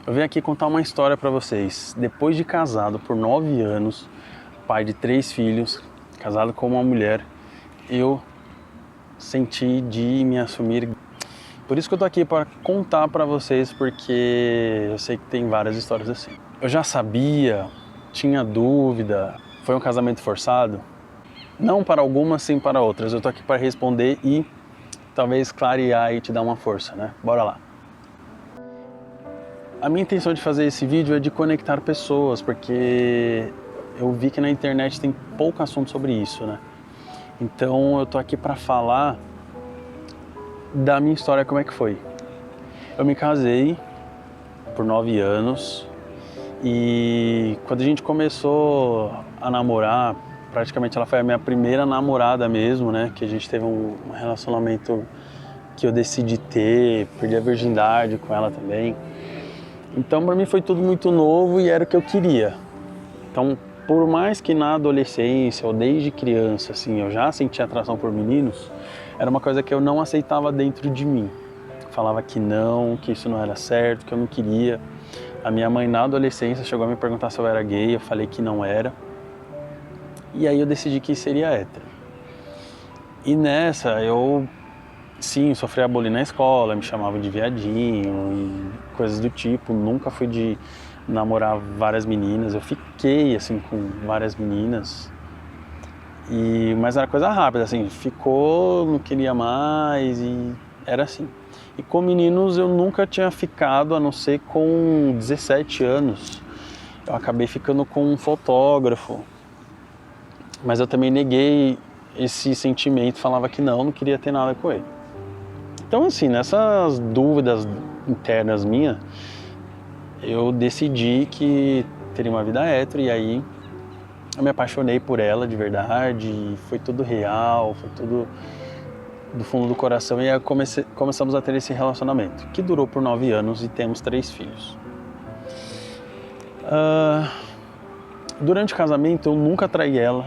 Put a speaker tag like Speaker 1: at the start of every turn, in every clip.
Speaker 1: Eu venho aqui contar uma história para vocês. Depois de casado por 9 anos, pai de 3 filhos, casado com uma mulher, eu senti de me assumir. Por isso que eu tô aqui para contar para vocês, porque eu sei que tem várias histórias assim. Eu já sabia, tinha dúvida, foi um casamento forçado? Não para algumas, sim para outras. Eu tô aqui para responder e talvez clarear e te dar uma força, né? Bora lá. A minha intenção de fazer esse vídeo é de conectar pessoas, porque eu vi que na internet tem pouco assunto sobre isso, né? Então eu tô aqui para falar da minha história, como é que foi. Eu me casei por 9 anos e quando a gente começou a namorar, praticamente ela foi a minha primeira namorada mesmo, né? Que a gente teve um relacionamento que eu decidi ter, perdi a virgindade com ela também. Então para mim foi tudo muito novo e era o que eu queria. Então, por mais que na adolescência ou desde criança assim, eu já sentia atração por meninos, era uma coisa que eu não aceitava dentro de mim. Falava que não, que isso não era certo, que eu não queria. A minha mãe na adolescência chegou a me perguntar se eu era gay, eu falei que não era. E aí eu decidi que seria hétero. E nessa eu, sim, sofri bullying na escola, me chamavam de viadinho e coisas do tipo. Nunca fui de namorar várias meninas, eu fiquei assim com várias meninas. Mas era coisa rápida, assim, ficou, não queria mais e era assim. E com meninos eu nunca tinha ficado, a não ser com 17 anos. Eu acabei ficando com um fotógrafo, mas eu também neguei esse sentimento, falava que não queria ter nada com ele. Então assim, nessas dúvidas internas minhas, eu decidi que teria uma vida hétero e aí eu me apaixonei por ela de verdade, foi tudo real, foi tudo do fundo do coração e aí começamos a ter esse relacionamento, que durou por 9 anos e temos 3 filhos. Durante o casamento eu nunca traí ela,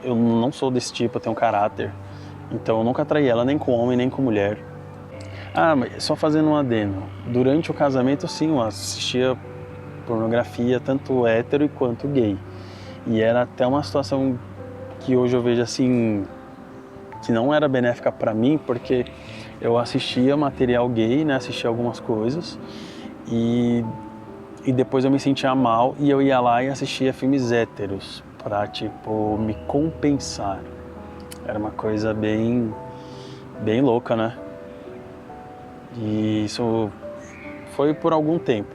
Speaker 1: eu não sou desse tipo, eu tenho caráter, então eu nunca traí ela nem com homem nem com mulher. Mas só fazendo um adendo, durante o casamento sim, eu assistia pornografia tanto hétero quanto gay. E era até uma situação que hoje eu vejo assim, que não era benéfica para mim, porque eu assistia material gay, né, assistia algumas coisas, e depois eu me sentia mal e eu ia lá e assistia filmes héteros, pra tipo, me compensar. Era uma coisa bem louca, né? E isso foi por algum tempo.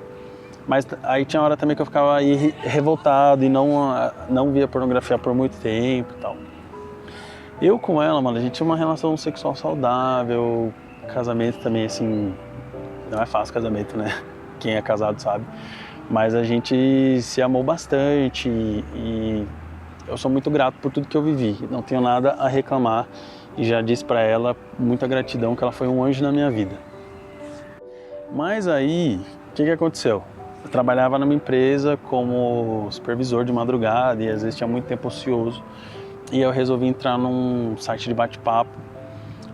Speaker 1: Mas aí tinha hora também que eu ficava aí revoltado e não via pornografia por muito tempo e tal. Eu com ela, mano, a gente tinha uma relação sexual saudável, casamento também, assim, não é fácil casamento, né? Quem é casado sabe. Mas a gente se amou bastante e eu sou muito grato por tudo que eu vivi. Não tenho nada a reclamar e já disse pra ela muita gratidão que ela foi um anjo na minha vida. Mas aí, o que aconteceu? Eu trabalhava numa empresa como supervisor de madrugada e às vezes tinha muito tempo ocioso. E eu resolvi entrar num site de bate-papo.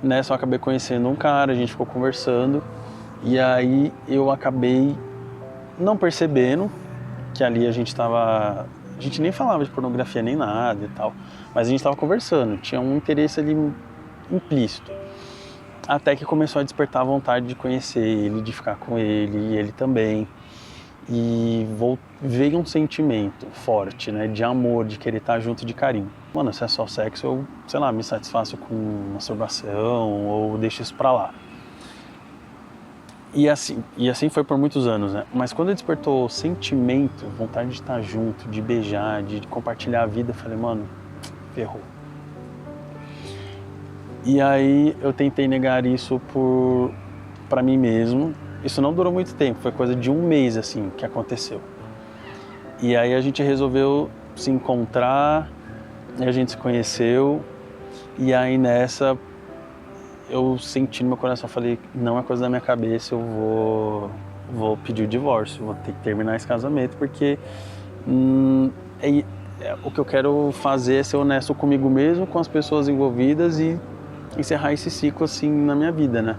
Speaker 1: Nessa eu acabei conhecendo um cara, a gente ficou conversando. E aí eu acabei não percebendo que ali a gente nem falava de pornografia nem nada e tal. Mas a gente estava conversando, tinha um interesse ali implícito. Até que começou a despertar a vontade de conhecer ele, de ficar com ele e ele também. E veio um sentimento forte, né, de amor, de querer estar junto, de carinho. Mano, se é só sexo, eu, sei lá, me satisfaço com masturbação ou deixo isso pra lá. E assim foi por muitos anos, né? Mas quando despertou sentimento, vontade de estar junto, de beijar, de compartilhar a vida, eu falei, mano, ferrou. E aí eu tentei negar isso pra mim mesmo. Isso não durou muito tempo, foi coisa de um mês assim que aconteceu. E aí a gente resolveu se encontrar, a gente se conheceu, e aí nessa eu senti no meu coração, falei, não é coisa da minha cabeça, eu vou pedir o divórcio, vou ter que terminar esse casamento, porque o que eu quero fazer é ser honesto comigo mesmo, com as pessoas envolvidas e encerrar esse ciclo assim na minha vida, né?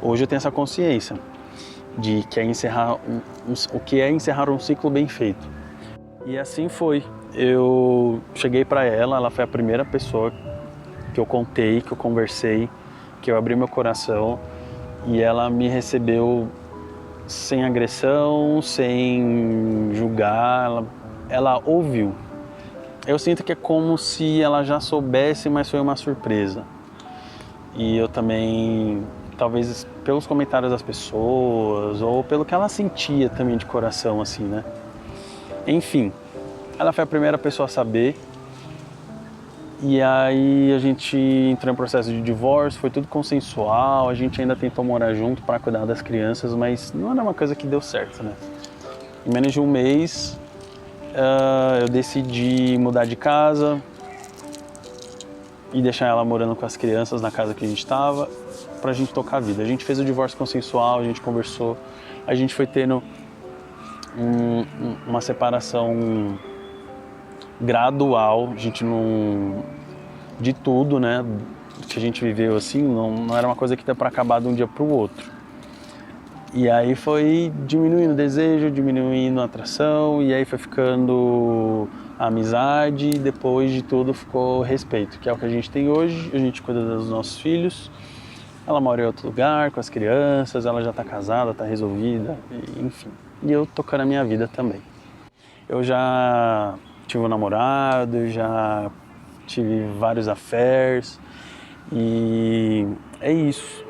Speaker 1: Hoje eu tenho essa consciência. de que é encerrar o que é encerrar um ciclo bem feito. E assim foi. Eu cheguei para ela, ela foi a primeira pessoa que eu contei, que eu conversei, que eu abri meu coração, e ela me recebeu sem agressão, sem julgar, ela ouviu. Eu sinto que é como se ela já soubesse, mas foi uma surpresa. E eu também, talvez pelos comentários das pessoas, ou pelo que ela sentia também de coração, assim, né? Enfim, ela foi a primeira pessoa a saber. E aí a gente entrou em processo de divórcio, foi tudo consensual, a gente ainda tentou morar junto para cuidar das crianças, mas não era uma coisa que deu certo, né? Em menos de um mês, eu decidi mudar de casa e deixar ela morando com as crianças na casa que a gente estava, pra gente tocar a vida. A gente fez o divórcio consensual, a gente conversou, a gente foi tendo uma separação gradual, a gente não... de tudo, né, que a gente viveu assim, não era uma coisa que dá para acabar de um dia para o outro. E aí foi diminuindo o desejo, diminuindo a atração, e aí foi ficando a amizade, e depois de tudo ficou o respeito, que é o que a gente tem hoje. A gente cuida dos nossos filhos, ela mora em outro lugar com as crianças, ela já está casada, está resolvida, enfim. E eu tocando a minha vida também. Eu já tive um namorado, já tive vários affairs e é isso.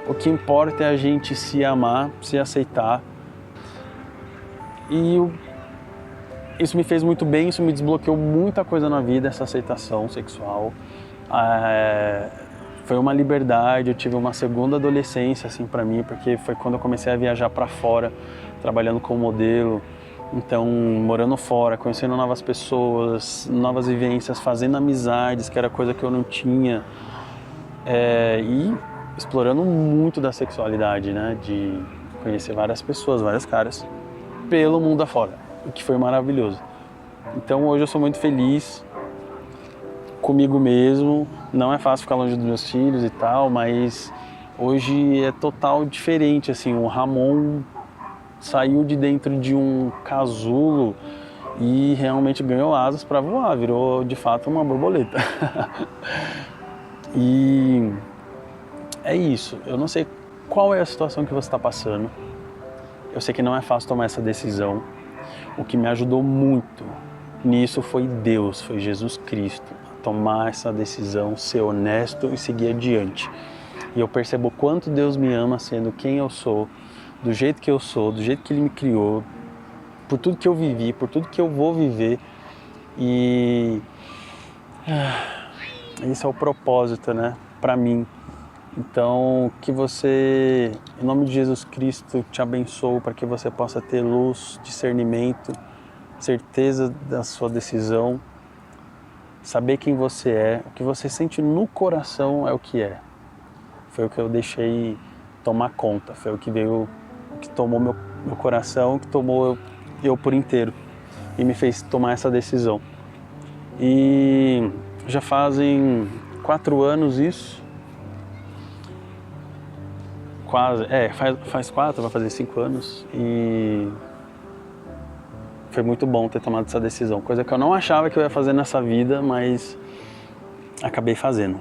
Speaker 1: O que importa é a gente se amar, se aceitar. E isso me fez muito bem, isso me desbloqueou muita coisa na vida, essa aceitação sexual. Foi uma liberdade, eu tive uma segunda adolescência assim para mim, porque foi quando eu comecei a viajar para fora, trabalhando como modelo. Então, morando fora, conhecendo novas pessoas, novas vivências, fazendo amizades, que era coisa que eu não tinha. E explorando muito da sexualidade, né? De conhecer várias pessoas, várias caras, pelo mundo afora, o que foi maravilhoso. Então, hoje eu sou muito feliz comigo mesmo. Não é fácil ficar longe dos meus filhos e tal, mas hoje é total diferente, assim. O Ramon saiu de dentro de um casulo e realmente ganhou asas para voar, virou de fato uma borboleta. E é isso, eu não sei qual é a situação que você está passando, eu sei que não é fácil tomar essa decisão. O que me ajudou muito nisso foi Deus, foi Jesus Cristo, a tomar essa decisão, ser honesto e seguir adiante. E eu percebo quanto Deus me ama sendo quem eu sou, do jeito que eu sou, do jeito que Ele me criou, por tudo que eu vivi, por tudo que eu vou viver. E esse é o propósito, né, para mim. Então, que você, em nome de Jesus Cristo, te abençoe para que você possa ter luz, discernimento, certeza da sua decisão, saber quem você é, o que você sente no coração é o que é. Foi o que eu deixei tomar conta, foi o que veio, que tomou meu coração, que tomou eu por inteiro e me fez tomar essa decisão. E já fazem 4 anos isso, quase, faz 4, vai fazer 5 anos, e foi muito bom ter tomado essa decisão, coisa que eu não achava que eu ia fazer nessa vida, mas acabei fazendo.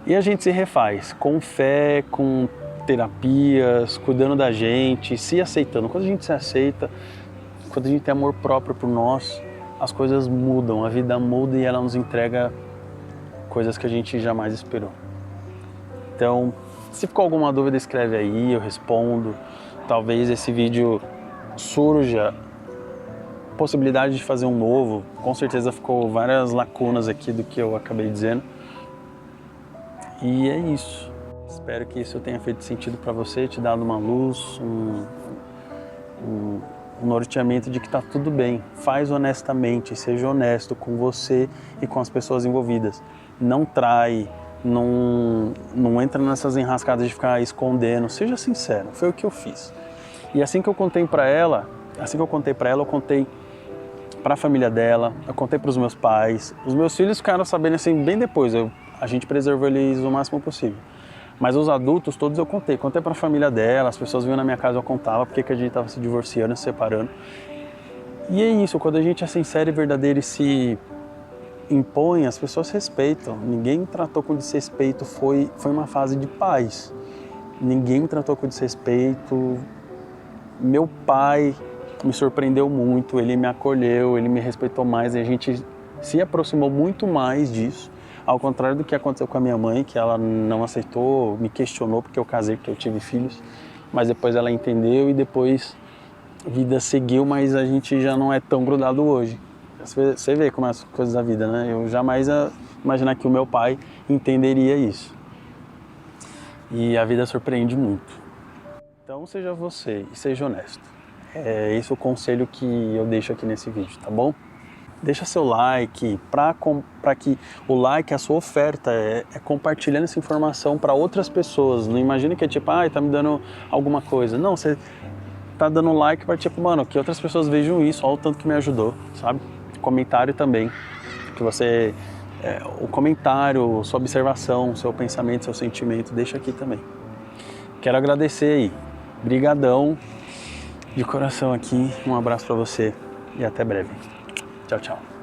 Speaker 1: E a gente se refaz com fé, com terapias, cuidando da gente, se aceitando. Quando a gente se aceita, quando a gente tem amor próprio por nós, as coisas mudam, a vida muda e ela nos entrega coisas que a gente jamais esperou. Então, se ficou alguma dúvida, escreve aí, eu respondo. Talvez esse vídeo surja possibilidade de fazer um novo. Com certeza ficou várias lacunas aqui do que eu acabei dizendo. E é isso. Espero que isso tenha feito sentido para você, te dado uma luz, um norteamento de que está tudo bem. Faz honestamente, seja honesto com você e com as pessoas envolvidas. Não trai, não entra nessas enrascadas de ficar escondendo. Seja sincero, foi o que eu fiz. E assim que eu contei para ela, eu contei para a família dela, eu contei para os meus pais. Os meus filhos ficaram sabendo assim bem depois, a gente preservou eles o máximo possível. Mas os adultos todos eu contei pra família dela, as pessoas vinham na minha casa, eu contava porque que a gente tava se divorciando, se separando. E é isso, quando a gente é sincero e verdadeiro e se impõe, as pessoas respeitam. Ninguém me tratou com desrespeito, foi uma fase de paz. Ninguém me tratou com desrespeito. Meu pai me surpreendeu muito, ele me acolheu, ele me respeitou mais e a gente se aproximou muito mais disso. Ao contrário do que aconteceu com a minha mãe, que ela não aceitou, me questionou porque eu casei, porque eu tive filhos. Mas depois ela entendeu e depois a vida seguiu, mas a gente já não é tão grudado hoje. Você vê como é as coisas da vida, né? Eu jamais ia imaginar que o meu pai entenderia isso. E a vida surpreende muito. Então seja você e seja honesto. É esse o conselho que eu deixo aqui nesse vídeo, tá bom? Deixa seu like, para que o like, a sua oferta é compartilhando essa informação para outras pessoas. Não imagine que é tipo, tá me dando alguma coisa. Não, você tá dando like para tipo, mano, que outras pessoas vejam isso, olha o tanto que me ajudou, sabe? Comentário também, que você, o comentário, sua observação, seu pensamento, seu sentimento, deixa aqui também. Quero agradecer aí, brigadão, de coração aqui, um abraço para você e até breve. Tchau, tchau.